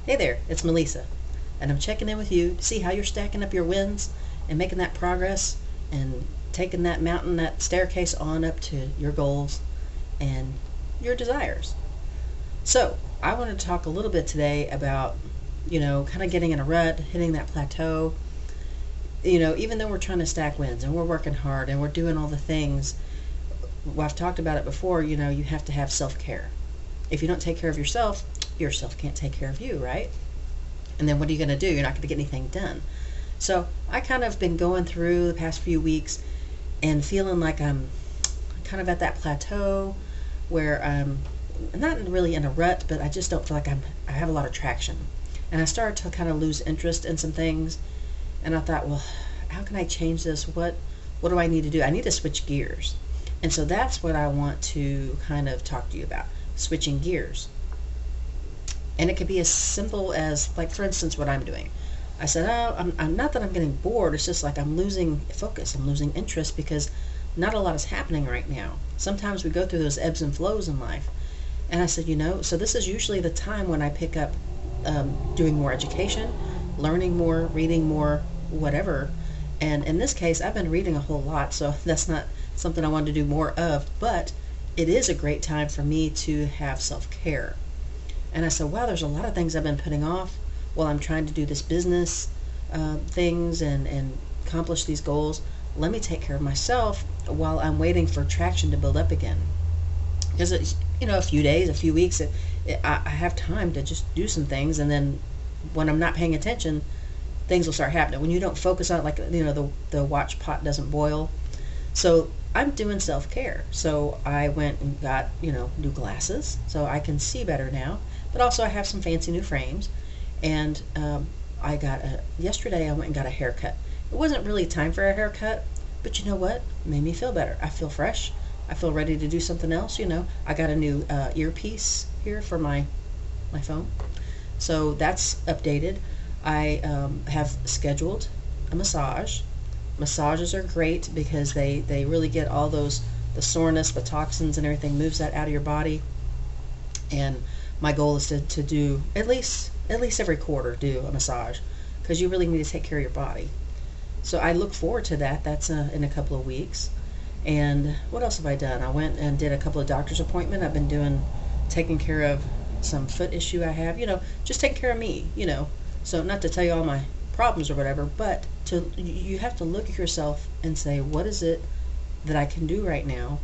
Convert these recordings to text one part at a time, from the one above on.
Hey there, it's Melissa, and I'm checking in with you to see how you're stacking up your wins and making that progress and taking that mountain, that staircase on up to your goals and your desires. So, I want to talk a little bit today about, kind of getting in a rut, hitting that plateau. Even though we're trying to stack wins and we're working hard and we're doing all the things, well, I've talked about it before, you have to have self care. If you don't take care of yourself can't take care of you, right? And then what are you going to do? You're not going to get anything done. So I kind of been going through the past few weeks and feeling like I'm kind of at that plateau where I'm not really in a rut, but I just don't feel like I have a lot of traction. And I started to kind of lose interest in some things, and I thought, well, how can I change this? What do I need to do? I need to switch gears. And so that's what I want to kind of talk to you about, switching gears. And it could be as simple as, like, for instance, what I'm doing. I said, oh, I'm not that I'm getting bored. It's just like I'm losing focus. I'm losing interest because not a lot is happening right now. Sometimes we go through those ebbs and flows in life. And I said, so this is usually the time when I pick up doing more education, learning more, reading more, whatever. And in this case, I've been reading a whole lot, so that's not something I want to do more of. But it is a great time for me to have self-care. And I said, wow, there's a lot of things I've been putting off while I'm trying to do this business things and accomplish these goals. Let me take care of myself while I'm waiting for traction to build up again. Because it's, a few days, a few weeks, I have time to just do some things. And then when I'm not paying attention, things will start happening. When you don't focus on it, like, the watch pot doesn't boil. So I'm doing self-care. So I went and got, new glasses so I can see better now. But also I have some fancy new frames. And yesterday I went and got a haircut. It wasn't really time for a haircut, but you know what? It made me feel better. I feel fresh. I feel ready to do something else. I got a new earpiece here for my phone. So that's updated. I have scheduled a massage. Massages are great because they really get all the soreness, the toxins and everything, moves that out of your body. And my goal is to do at least every quarter do a massage, because you really need to take care of your body. So I look forward to that. That's in a couple of weeks. And what else have I done? I went and did a couple of doctor's appointments. I've been taking care of some foot issue I have, just taking care of me, So not to tell you all my problems or whatever, but you have to look at yourself and say, what is it that I can do right now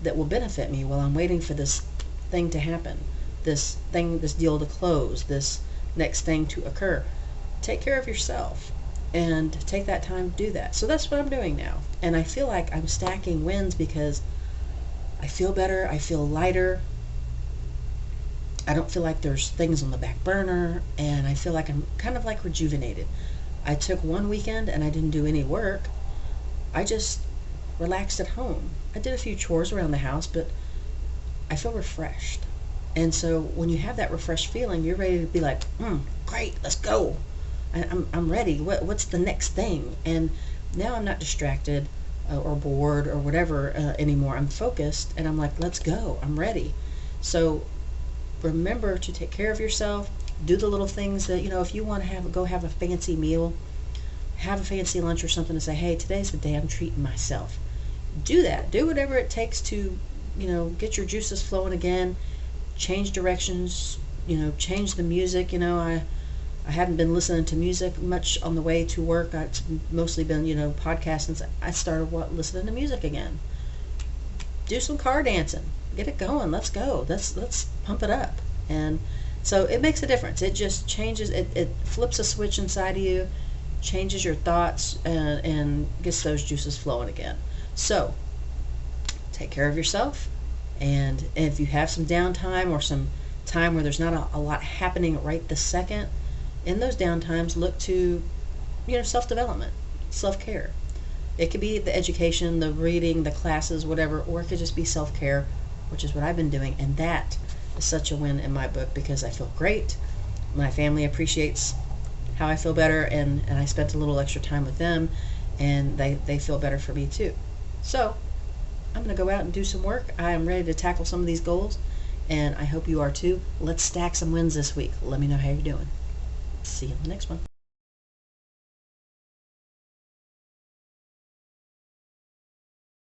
that will benefit me while I'm waiting for this thing to happen, this deal to close, this next thing to occur. Take care of yourself and take that time to do that. So that's what I'm doing now. And I feel like I'm stacking wins because I feel better, I feel lighter. I don't feel like there's things on the back burner, and I feel like I'm kind of like rejuvenated. I took one weekend and I didn't do any work. I just relaxed at home. I did a few chores around the house, but I feel refreshed. And so when you have that refreshed feeling, you're ready to be like, great, let's go. I'm ready. What's the next thing? And now I'm not distracted or bored or whatever anymore. I'm focused, and I'm like, let's go. I'm ready. So remember to take care of yourself. Do the little things that, if you want to go have a fancy meal, have a fancy lunch or something, and say, hey, today's the day I'm treating myself. Do that. Do whatever it takes to, get your juices flowing again. Change directions, change the music. I haven't been listening to music much on the way to work. It's mostly been, podcasting. I started listening to music again. Do some car dancing. Get it going. Let's go. Let's pump it up. And so it makes a difference. It just changes. It flips a switch inside of you, changes your thoughts, and gets those juices flowing again. So take care of yourself. And if you have some downtime or some time where there's not a lot happening right this second, in those downtimes, look to, self-development, self-care. It could be the education, the reading, the classes, whatever, or it could just be self-care, which is what I've been doing. And that is such a win in my book because I feel great. My family appreciates how I feel better, and I spent a little extra time with them, and they feel better for me too. So I'm going to go out and do some work. I am ready to tackle some of these goals and I hope you are too. Let's stack some wins this week. Let me know how you're doing. See you in the next one.